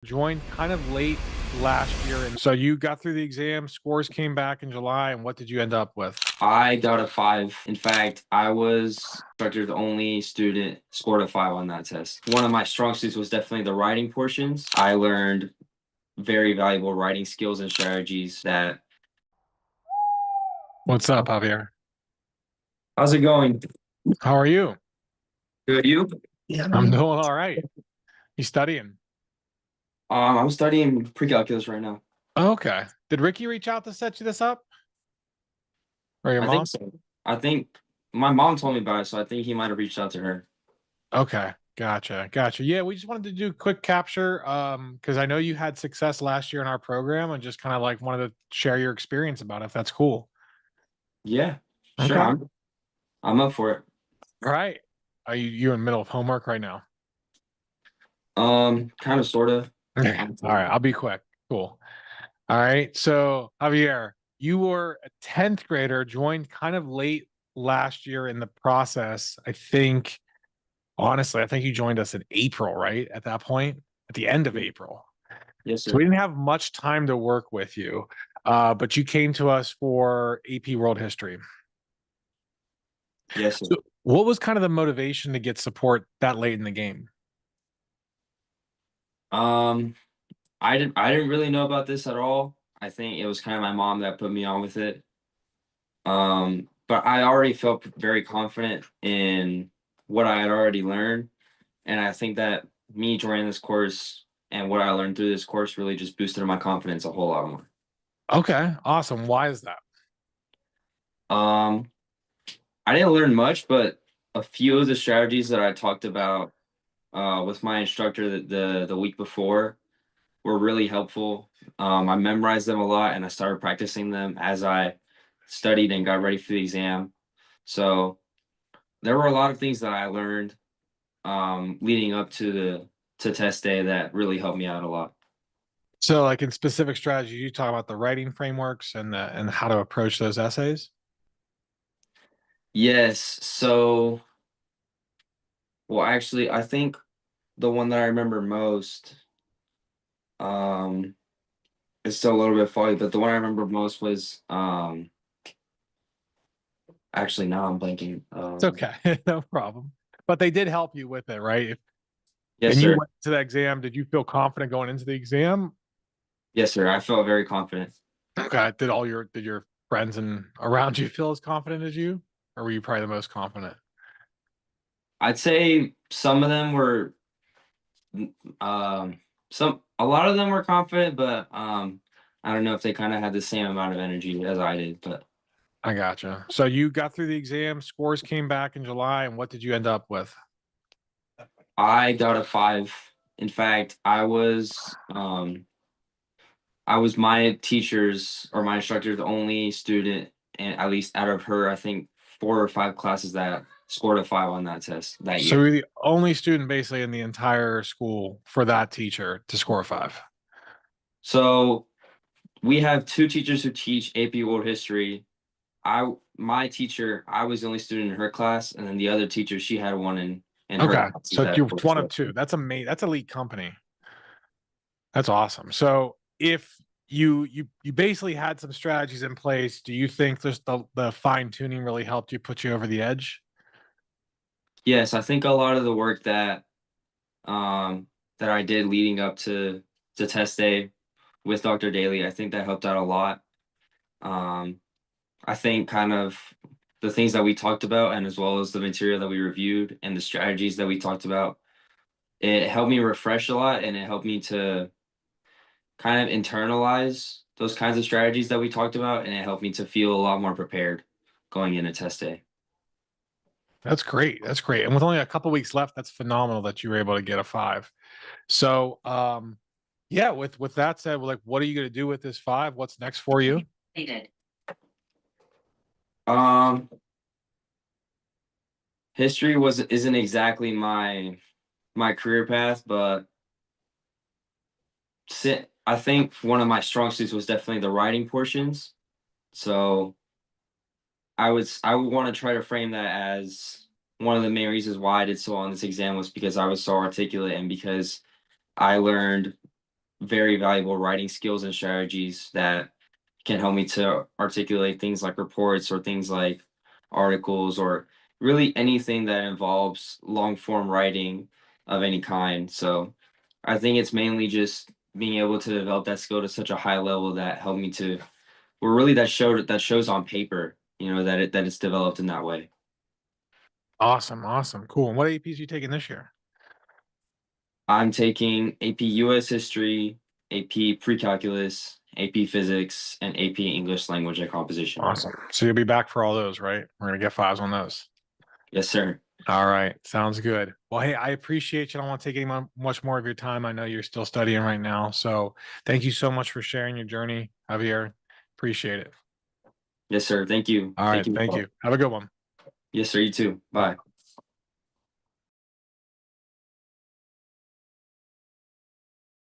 Joined kind of late last year, and so you got through the exam, scores came back in July, and what did you end up with? I got a 5. In fact, I was instructor's only student scored a 5 on that test. One of my strong suits was definitely the writing portions. I learned very valuable writing skills and strategies that What's up, Javier? How's it going? How are you? Good, you? I'm doing all right. You studying? I'm studying pre-calculus right now. Okay. Did Ricky reach out to set you this up? Or your I think mom? so. I think my mom told me about it, so I think he might have reached out to her. Okay. Gotcha. Yeah, we just wanted to do a quick capture because I know you had success last year in our program and just kind of like wanted to share your experience about it, if that's cool. Yeah, sure. Okay. I'm up for it. All right. Are you in the middle of homework right now? Kind of, sort of. Okay. All right, I'll be quick. Cool. All right. So, Javier, you were a 10th grader, joined kind of late last year in the process. Honestly, I think you joined us in April, right? At that point, at the end of April. Yes, So we sir. didn't have much time to work with you, but you came to us for AP World History. Yes, sir. So, what was kind of the motivation to get support that late in the game? Um, I didn't really know about this at all. I think it was kind of my mom that put me on with it. But I already felt very confident in what I had already learned, and I think that me joining this course and what I learned through this course really just boosted my confidence a whole lot more. Okay, awesome. Why is that? Um, I didn't learn much, but a few of the strategies that I talked about with my instructor the week before were really helpful. I memorized them a lot, and I started practicing them as I studied and got ready for the exam. So there were a lot of things that I learned leading up to the test day that really helped me out a lot. So, like in specific strategies, you talk about the writing frameworks and how to approach those essays. Yes. So, well, actually, I think the one that I remember most, um, it's still a little bit foggy, but the one I remember most was, actually, now I'm blanking. It's okay, no problem. But they did help you with it, right? Yes, And you sir. went to the exam. Did you feel confident going into the exam? Yes, sir. I felt very confident. Okay. Did your friends and around you feel as confident as you, or were you probably the most confident? I'd say some of them were, a lot of them were confident, but I don't know if they kind of had the same amount of energy as I did. But I gotcha. So you got through the exam. Scores came back in July, and what did you end up with? I got a 5. In fact, I was my teacher's or my instructor's only student, and at least out of her, I think 4 or 5 classes that scored a 5 on that test that So year. you're the only student basically in the entire school for that teacher to score a 5. So we have 2 teachers who teach AP World History. My teacher, I was the only student in her class, and then the other teacher, she had one in her Okay, classes so that you're scored one of so. two. That's amazing. That's elite company. That's awesome. So if you basically had some strategies in place, do you think just the fine tuning really helped you put you over the edge? Yes, I think a lot of the work um that I did leading up to test day with Dr. Daly, I think that helped out a lot. Um, I think kind of the things that we talked about, and as well as the material that we reviewed and the strategies that we talked about, it helped me refresh a lot, and it helped me to kind of internalize those kinds of strategies that we talked about, and it helped me to feel a lot more prepared going into test day. That's great. That's great. And with only a couple weeks left, that's phenomenal that you were able to get a 5. So yeah, with that said, like what are you going to do with this 5? What's next for you? Um, History isn't exactly my career path, but I think one of my strong suits was definitely the writing portions. So I would want to try to frame that as one of the main reasons why I did so well on this exam was because I was so articulate and because I learned very valuable writing skills and strategies that can help me to articulate things like reports or things like articles or really anything that involves long form writing of any kind. So I think it's mainly just being able to develop that skill to such a high level that helped me to, well, really that shows on paper, that it's developed in that way. Awesome, awesome, cool. And what APs you taking this year? I'm taking AP US History, AP Pre-Calculus, AP Physics, and AP English Language and Composition. Awesome. So you'll be back for all those, right? We're gonna get fives on those. Yes, sir. All right, sounds good. Well, hey, I appreciate you. I don't want to take much more of your time. I know you're still studying right now, so thank you so much for sharing your journey, Javier. Appreciate it. Yes, sir. Thank you. All Thank right, you. thank you. Have a good one. Yes, sir. You too. Bye.